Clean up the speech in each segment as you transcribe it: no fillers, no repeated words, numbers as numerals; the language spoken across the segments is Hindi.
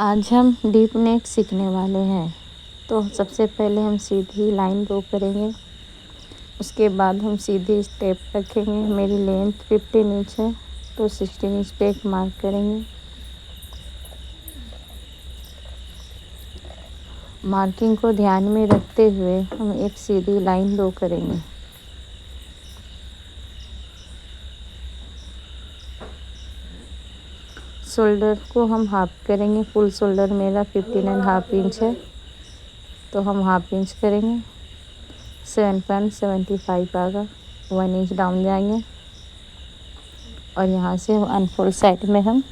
आज हम डीप नेक सीखने वाले हैं। तो सबसे पहले हम सीधी लाइन ड्रॉ करेंगे। उसके बाद हम सीधी स्टेप रखेंगे। मेरी लेंथ 15 इंच है तो 16 इंच पे एक मार्क करेंगे। मार्किंग को ध्यान में रखते हुए हम एक सीधी लाइन ड्रॉ करेंगे। शोल्डर को हम हाफ करेंगे। फुल शोल्डर मेरा 15.5 इंच है तो हम हाफ इंच करेंगे। 7.75 आएगा। 1 इंच डाउन जाएंगे और यहाँ से अनफोल्ड साइड में हम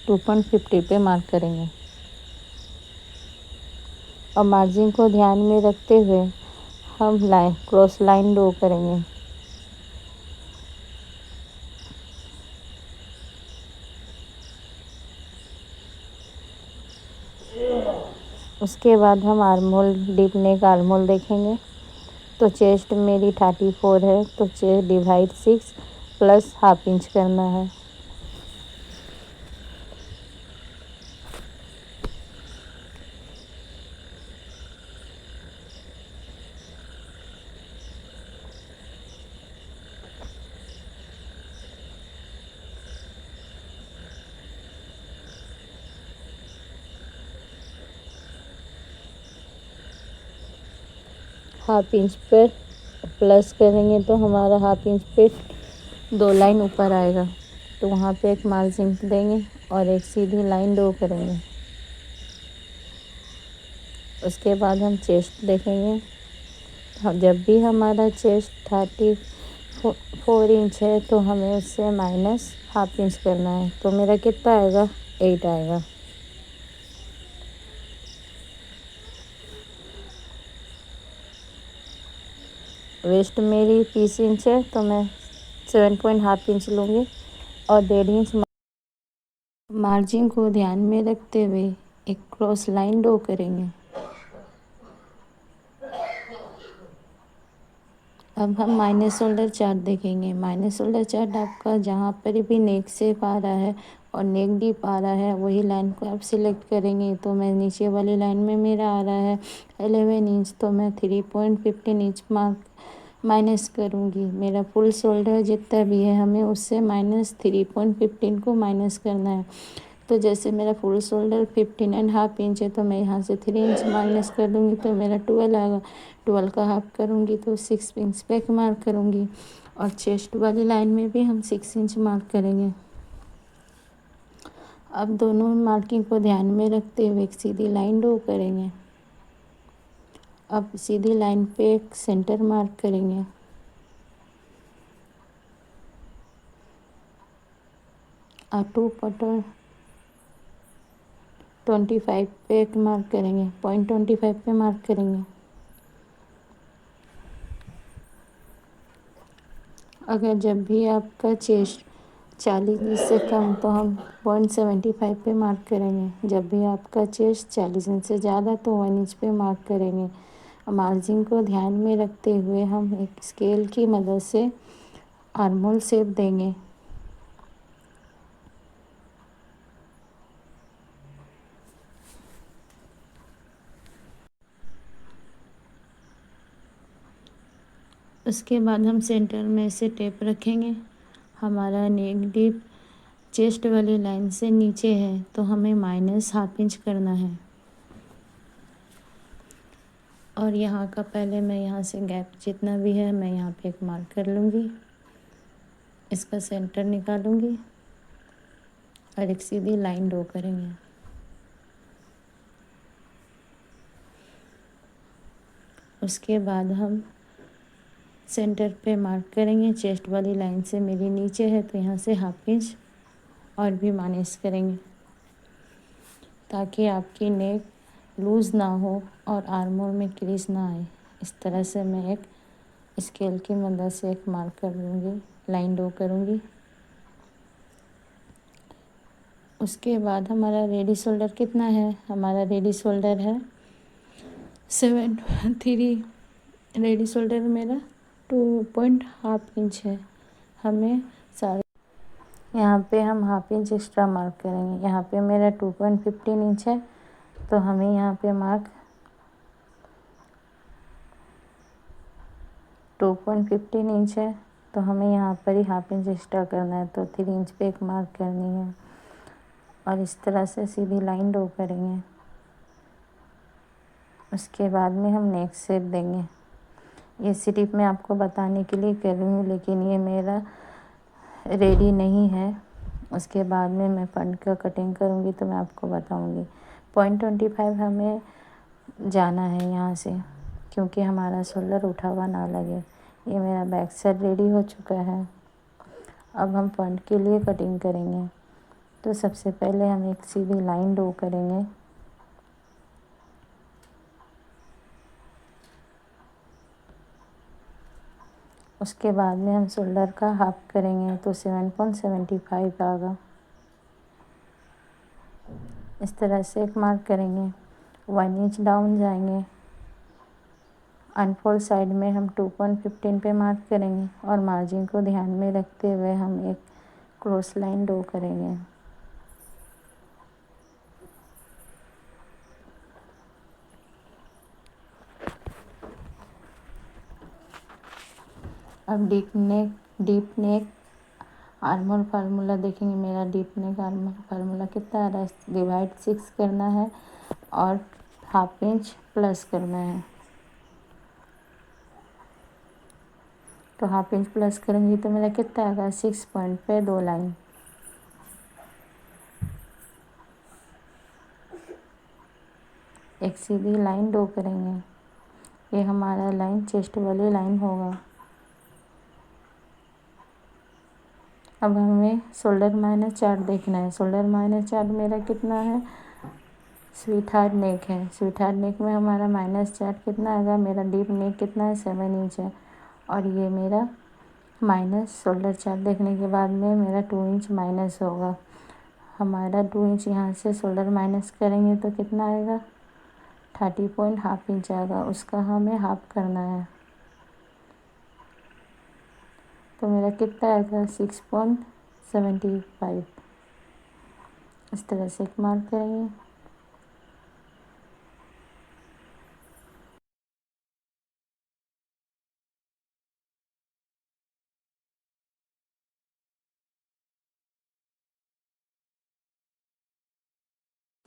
2.50 पे मार्क करेंगे और मार्जिन को ध्यान में रखते हुए हम क्रॉस लाइन ड्रॉ करेंगे। उसके बाद हम आर्महोल डीप नेक आर्महोल देखेंगे। तो चेस्ट मेरी 34 है तो chest divide 6 plus half inch करना है। हाफ इंच पर प्लस करेंगे तो हमारा हाफ इंच पे 2 लाइन ऊपर आएगा। तो वहाँ पे एक मार्जिन देंगे और एक सीधी लाइन ड्रॉ करेंगे। उसके बाद हम चेस्ट देखेंगे। जब भी हमारा चेस्ट 34 इंच है तो हमें उससे माइनस हाफ इंच करना है। तो मेरा कितना आएगा? 8 आएगा। वेस्ट मेरी 30 इंच है तो मैं 7.5 इंच लूँगी और 1.5 इंच मार्जिन को ध्यान में रखते हुए एक क्रॉस लाइन ड्रॉ करेंगे। अब हम माइनस शोल्डर चार्ट देखेंगे। माइनस शोल्डर चार्ट आपका जहाँ पर भी नेक शेप आ रहा है और नेक डीप आ रहा है वही लाइन को आप सिलेक्ट करेंगे। तो मैं नीचे वाली लाइन में मेरा आ रहा है 11 इंच तो मैं 3.15 इंच मार्क माइनस करूँगी। मेरा फुल शोल्डर जितना भी है हमें उससे माइनस 3.15 को माइनस करना है। तो जैसे मेरा फुल शोल्डर 15.5 इंच है तो मैं यहाँ से 3 इंच माइनस कर दूँगी तो मेरा 12 आएगा। 12 का हाफ करूँगी तो 6 इंच पे मार्क करूँगी और चेस्ट वाली लाइन में भी हम 6 इंच मार्क करेंगे। अब दोनों मार्किंग को ध्यान में रखते हुए एक सीधी लाइन ड्रॉ करेंगे। अब सीधी लाइन पे एक सेंटर मार्क करेंगे। और 2.25 पे एक मार्क करेंगे। 0.25 पे मार्क करेंगे। अगर जब भी आपका चेस्ट 40 इंच से कम तो हम 0.75 पे मार्क करेंगे। जब भी आपका चेस्ट 40 इंच से ज़्यादा तो 1 इंच पे मार्क करेंगे। मार्जिन को ध्यान में रखते हुए हम एक स्केल की मदद से आर्महोल शेप देंगे। उसके बाद हम सेंटर में से टेप रखेंगे। हमारा नेक डीप चेस्ट वाली लाइन से नीचे है तो हमें माइनस हाफ इंच करना है। और यहाँ का पहले मैं यहाँ से गैप जितना भी है मैं यहाँ पे एक मार्क कर लूँगी। इसका सेंटर निकालूँगी और एक सीधी लाइन ड्रॉ करेंगे। उसके बाद हम सेंटर पे मार्क करेंगे। चेस्ट वाली लाइन से मेरी नीचे है तो यहाँ से हाफ इंच और भी माइनस करेंगे ताकि आपकी नेक लूज़ ना हो और आर्महोल में क्रीज ना आए। इस तरह से मैं एक स्केल की मदद से एक मार्क कर लूँगी, लाइन ड्रॉ करूँगी। उसके बाद हमारा रेडी शोल्डर कितना है? हमारा रेडी शोल्डर है 7.3। रेडी शोल्डर मेरा 2.5 इंच है। हमें सारे यहाँ पे हम हाफ इंच एक्स्ट्रा मार्क करेंगे। यहाँ पे मेरा 2.15 इंच है तो हमें यहाँ पे मार्क 2.15 इंच है, तो हमें यहाँ पर ही हाफ इंच एक्स्ट्रा करना है, तो 3 इंच पे एक मार्क करनी है और इस तरह से सीधी लाइन ड्रॉ करेंगे। उसके बाद में हम नेक्स्ट शेप देंगे। ये सिर्फ मैं आपको बताने के लिए कर रही हूँ, लेकिन ये मेरा रेडी नहीं है। उसके बाद में मैं फ्रंट का कटिंग करूँगी तो मैं आपको बताऊँगी। 0.25 हमें जाना है यहाँ से, क्योंकि हमारा शोल्डर उठा हुआ ना लगे। ये मेरा बैक साइड रेडी हो चुका है। अब हम फ्रंट के लिए कटिंग करेंगे। तो सबसे पहले हम एक सीधी लाइन ड्रॉ करेंगे। उसके बाद में हम शोल्डर का हाफ करेंगे, तो 7.75 आएगा। इस तरह से एक मार्क करेंगे। 1 इंच डाउन जाएंगे। अनफोल्ड साइड में हम 2.15 पे मार्क करेंगे और मार्जिन को ध्यान में रखते हुए हम एक क्रॉस लाइन ड्रॉ करेंगे। अब डीप नेक आर्मर फार्मूला देखेंगे। मेरा डीप नेक आर्मर फार्मूला कितना आ रहा है, डिवाइड 6 करना है और हाफ इंच प्लस करना है। तो हाफ इंच प्लस करेंगे तो मेरा कितना आएगा, 6 पॉइंट पे 2 लाइन। एक सीधी लाइन ड्रॉ करेंगे। ये हमारा लाइन चेस्ट वाली लाइन होगा। अब हमें शोल्डर -4 देखना है। शोल्डर -4 मेरा कितना है, स्वीट हार्ट नेक है। स्वीट हार्ट नेक में हमारा -4 कितना आएगा, मेरा डीप नेक कितना है, 7 इंच है। और ये मेरा माइनस शोल्डर 4 देखने के बाद में मेरा 2 इंच माइनस होगा। हमारा 2 इंच यहाँ से शोल्डर माइनस करेंगे तो कितना आएगा, 30 पॉइंट हाफ इंच आएगा। उसका हमें हाफ करना है, तो मेरा कितना आएगा, 6.75। इस तरह से एक मार्क करेंगे।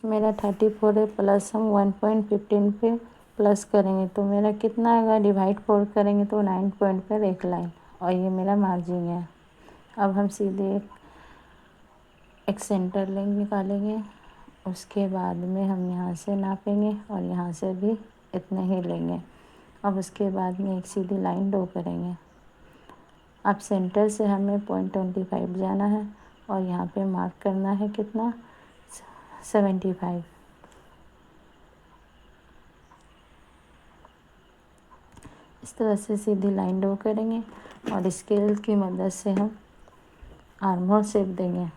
मेरा 34 है, प्लस हम 1.15 पे प्लस करेंगे तो मेरा कितना आएगा, डिवाइड 4 करेंगे तो 9 पॉइंट पर एक लाइन। और ये मेरा मार्जिन है। अब हम सीधे एक सेंटर लाइन निकालेंगे। उसके बाद में हम यहाँ से नापेंगे और यहाँ से भी इतना ही लेंगे। अब उसके बाद में एक सीधी लाइन ड्रॉ करेंगे। अब सेंटर से हमें 0.25 जाना है और यहाँ पे मार्क करना है कितना, 75। इस तरह से सीधी लाइन ड्रॉ करेंगे और स्केल की मदद से हम आर्महोल शेप देंगे।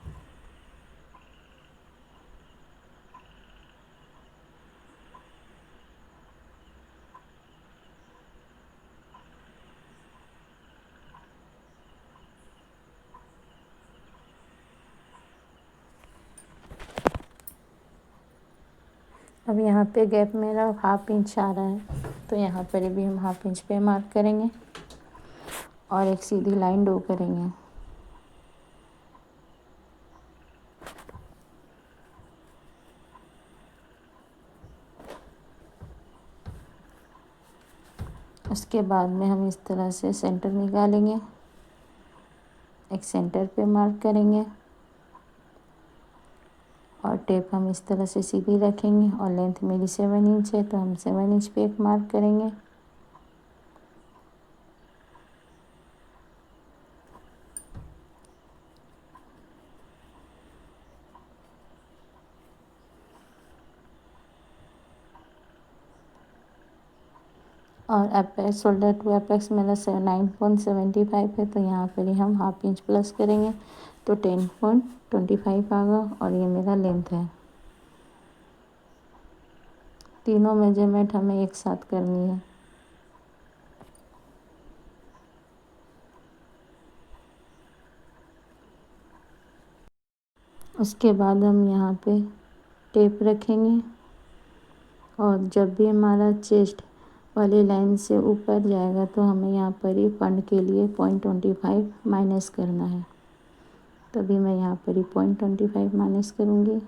अब यहाँ पे गैप मेरा हाफ इंच आ रहा है, तो यहाँ पर भी हम हाफ इंच पे मार्क करेंगे और एक सीधी लाइन ड्रॉ करेंगे। उसके बाद में हम इस तरह से सेंटर निकालेंगे, एक सेंटर पे मार्क करेंगे और टेप हम इस तरह से सीधी रखेंगे। और लेंथ मेरी 7 इंच है, तो हम 7 इंच पे एक मार्क करेंगे। और अपेक्स शोल्डर टू अपेक्स मेरा 9.75 है, तो यहाँ पर ही हम हाफ इंच प्लस करेंगे तो 10.25 आएगा। और ये मेरा लेंथ है। तीनों मेजरमेंट हमें एक साथ करनी है। उसके बाद हम यहाँ पे टेप रखेंगे और जब भी हमारा चेस्ट वाली लाइन से ऊपर जाएगा तो हमें यहाँ पर ही फंड के लिए 0.25 माइनस करना है। तभी मैं यहाँ पर ही 0.25 माइनस करूँगी।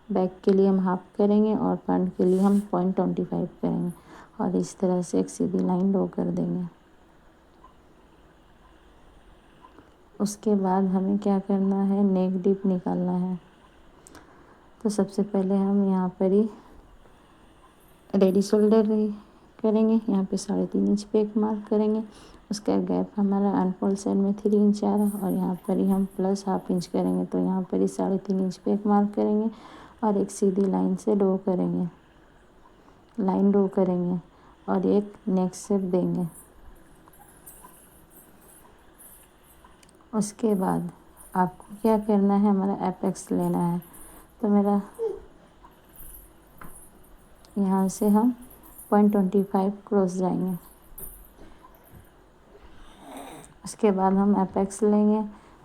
बैक के लिए हम हाफ करेंगे और फंड के लिए हम 0.25 करेंगे और इस तरह से एक सीधी लाइन ड्रॉ कर देंगे। उसके बाद हमें क्या करना है, नेक डीप निकालना है। तो सबसे पहले हम यहाँ पर ही रेडी शोल्डर करेंगे। यहाँ पे 3.5 इंच पे एक मार्क करेंगे। उसका गैप हमारा अनफोल्ड साइड में 3 इंच आ रहा है और यहाँ पर ही हम प्लस हाफ इंच करेंगे। तो यहाँ पर ही 3.5 इंच पे एक मार्क करेंगे और एक सीधी लाइन से ड्रॉ करेंगे, लाइन ड्रॉ करेंगे और एक नेक शेप देंगे। उसके बाद आपको क्या करना है, हमारा एपेक्स लेना है। तो मेरा यहाँ से हम 0.25 क्रॉस जाएंगे। उसके बाद हम एपेक्स लेंगे।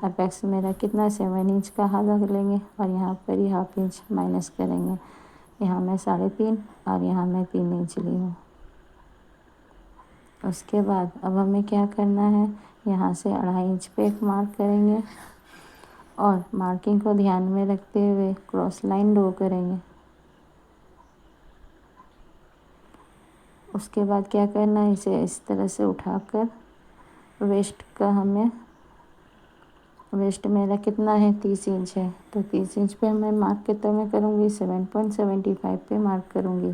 एपेक्स मेरा कितना 7 इंच का आधा लेंगे और यहाँ पर ही हाफ इंच माइनस करेंगे। यहाँ मैं 3.5 और यहाँ मैं 3 इंच ली हूँ। उसके बाद अब हमें क्या करना है, यहाँ से 2.5 इंच पे एक मार्क करेंगे और मार्किंग को ध्यान में रखते हुए क्रॉस लाइन ड्रॉ करेंगे। उसके बाद क्या करना है, इसे इस तरह से उठाकर वेस्ट का हमें, वेस्ट मेरा कितना है 30 इंच है, तो 30 इंच पे मैं मार्क कितना मैं करूँगी 7.75 पे मार्क करूँगी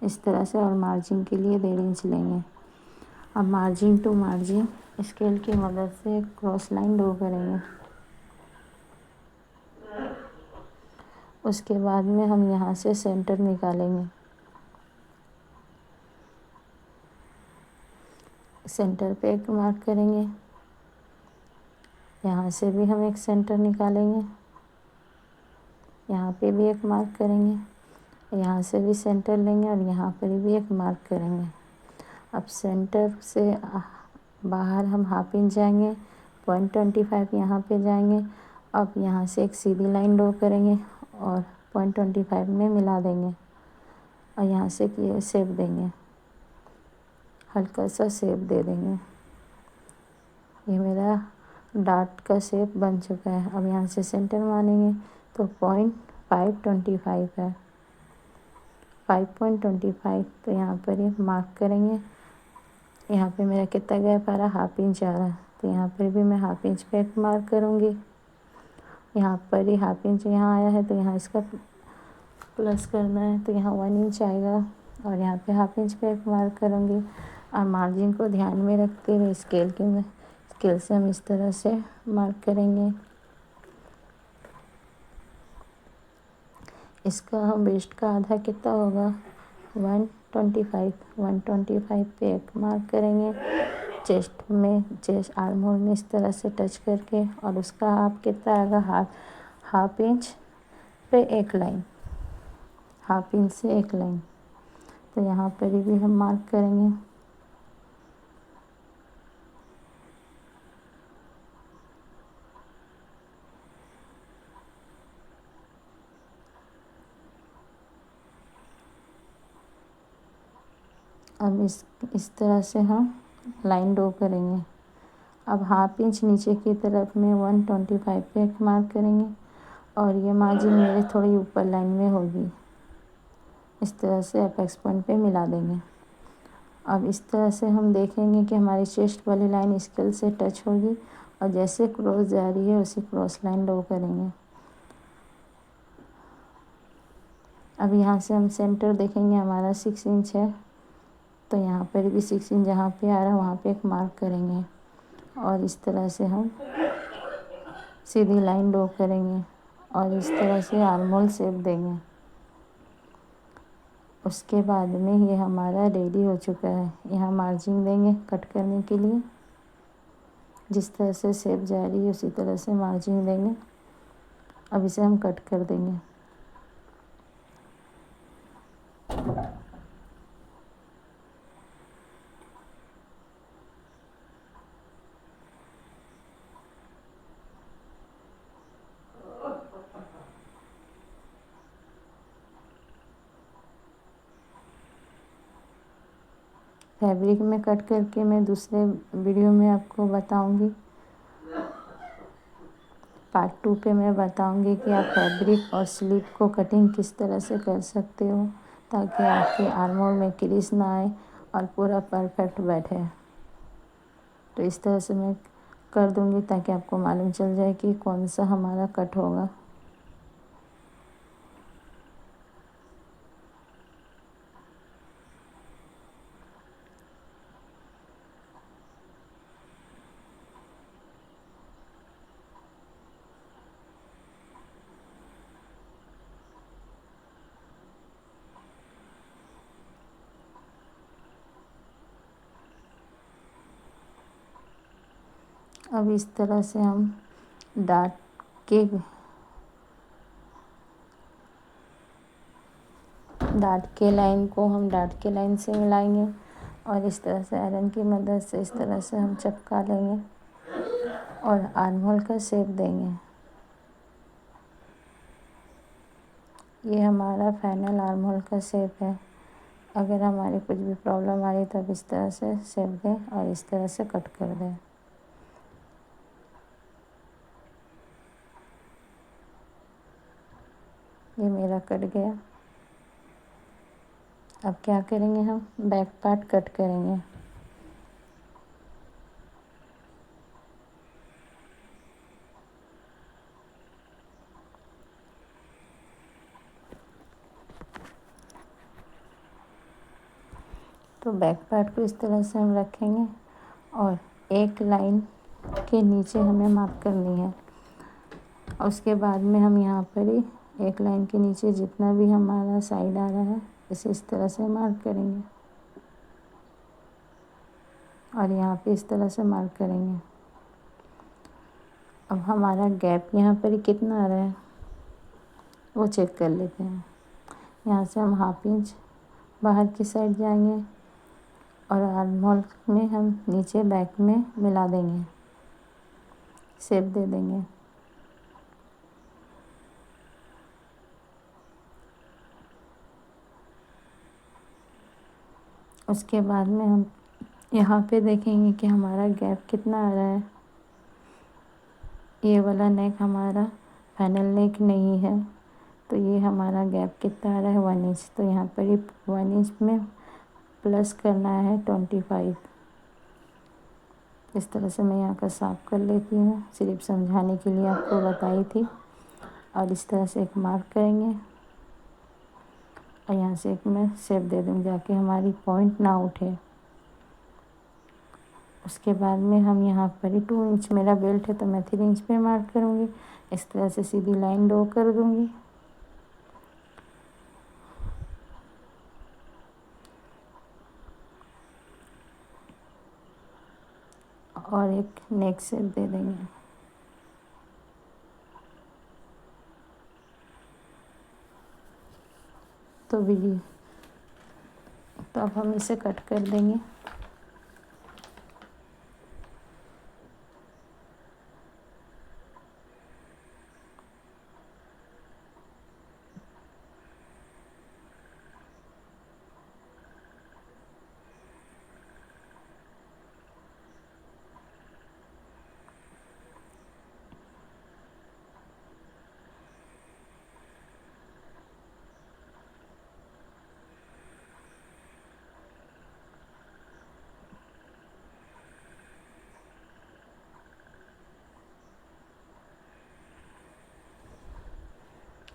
इस तरह से। और मार्जिन के लिए 1.5 इंच लेंगे। अब मार्जिन टू मार्जिन स्केल की मदद से क्रॉस लाइन ड्रॉ करेंगे। उसके बाद में हम यहाँ से सेंटर निकालेंगे। सेंटर पे एक मार्क करेंगे, यहाँ से भी हम एक सेंटर निकालेंगे, यहाँ पे भी एक मार्क करेंगे, यहाँ से भी सेंटर लेंगे और यहाँ पर भी एक मार्क करेंगे। अब सेंटर से बाहर हम हाफ इंच जाएंगे, 0.25 यहाँ पे जाएंगे। अब यहाँ से एक सीधी लाइन ड्रॉ करेंगे और 0.25 में मिला देंगे और यहाँ से ये शेप देंगे, हल्का सा शेप दे देंगे। ये मेरा डार्ट का शेप बन चुका है। अब यहाँ से सेंटर मानेंगे तो 0.525 है, 5.25। तो यहाँ पर ही मार्क करेंगे। यहाँ पे मेरा कितना गैप आ रहा, हाफ इंच आ रहा है, तो यहाँ पर भी मैं हाफ इंच पे एक मार्क करूँगी। यहाँ पर ही हाफ इंच यहाँ आया है तो यहाँ इसका प्लस करना है, तो यहाँ 1 इंच आएगा और यहाँ पे हाफ इंच पे एक मार्क करूँगी। और मार्जिन को ध्यान में रखते हुए स्केल से हम इस तरह से मार्क करेंगे। इसका हम वेस्ट का आधा कितना होगा 125 पे एक मार्क करेंगे। चेस्ट आर्म होल में इस तरह से टच करके और उसका हाफ कितना आएगा, हाफ इंच पे एक लाइन, हाफ इंच से एक लाइन। तो यहाँ पर भी हम मार्क करेंगे। अब इस तरह से हम लाइन ड्रॉ करेंगे। अब हाफ इंच नीचे की तरफ में 125 पे एक मार्क करेंगे और ये मार्जिन मेरे थोड़ी ऊपर लाइन में होगी, इस तरह से अपेक्स पॉइंट पे मिला देंगे। अब इस तरह से हम देखेंगे कि हमारी चेस्ट वाली लाइन स्केल से टच होगी और जैसे क्रॉस जा रही है उसी क्रॉस लाइन ड्रॉ करेंगे। अब यहाँ से हम सेंटर देखेंगे, हमारा 6 इंच है, तो यहाँ पर भी 6 इंच जहाँ पे आ रहा है वहाँ पे एक मार्क करेंगे और इस तरह से हम सीधी लाइन ड्रॉ करेंगे और इस तरह से आर्म होल शेप देंगे। उसके बाद में ये हमारा रेडी हो चुका है। यहाँ मार्जिन देंगे कट करने के लिए, जिस तरह से शेप जा रही है उसी तरह से मार्जिन देंगे। अब इसे हम कट कर देंगे। फैब्रिक में कट करके मैं दूसरे वीडियो में आपको बताऊंगी। पार्ट 2 पे मैं बताऊंगी कि आप फैब्रिक और स्लीव को कटिंग किस तरह से कर सकते हो ताकि आपके आर्म होल में क्रीज ना आए और पूरा परफेक्ट बैठे। तो इस तरह से मैं कर दूंगी ताकि आपको मालूम चल जाए कि कौन सा हमारा कट होगा। अब इस तरह से हम डार्क के लाइन को हम डार्क के लाइन से मिलाएंगे और इस तरह से आयरन की मदद से इस तरह से हम चिपका लेंगे और आर्म होल का शेप देंगे। ये हमारा फाइनल आर्म होल का शेप है। अगर हमारी कुछ भी प्रॉब्लम आ रही तो आप इस तरह से शेप दें और इस तरह से कट कर दें। ये मेरा कट गया। अब क्या करेंगे, हम बैक पार्ट कट करेंगे। तो बैक पार्ट को इस तरह से हम रखेंगे और एक लाइन के नीचे हमें मार्क करनी है। उसके बाद में हम यहाँ पर ही एक लाइन के नीचे जितना भी हमारा साइड आ रहा है इस तरह से मार्क करेंगे और यहाँ पे इस तरह से मार्क करेंगे। अब हमारा गैप यहाँ पर ही कितना आ रहा है वो चेक कर लेते हैं। यहाँ से हम 1/2 इंच बाहर की साइड जाएंगे और आर्म होल में हम नीचे बैक में मिला देंगे, शेप दे देंगे। उसके बाद में हम यहाँ पे देखेंगे कि हमारा गैप कितना आ रहा है। ये वाला नेक हमारा फाइनल नेक नहीं है तो ये हमारा गैप कितना आ रहा है 1 इंच। तो यहाँ पर ही 1 इंच में प्लस करना है 25। इस तरह से मैं यहाँ का साफ कर लेती हूँ, सिर्फ समझाने के लिए आपको बताई थी। और इस तरह से एक मार्क करेंगे और यहाँ से एक मैं शेप दे दूँगी जाके हमारी पॉइंट ना उठे। उसके बाद में हम यहाँ पर ही 2 इंच मेरा बेल्ट है तो मैं 3 इंच पे मार्क करूँगी। इस तरह से सीधी लाइन ड्रॉ कर दूँगी और एक नेक शेप दे देंगे। तो अब हम इसे कट कर देंगे।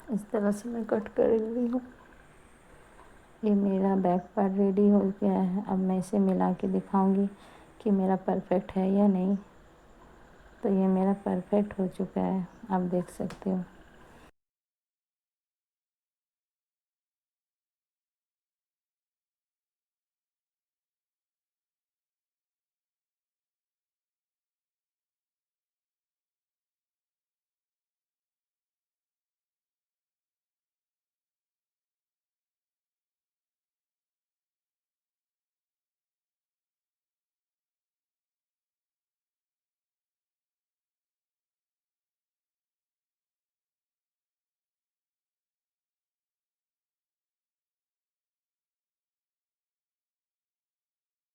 इस तरह से मैं कट कर ली हूँ। ये मेरा बैक पार्ट रेडी हो गया है। अब मैं इसे मिला के दिखाऊंगी कि मेरा परफेक्ट है या नहीं। तो ये मेरा परफेक्ट हो चुका है, आप देख सकते हो।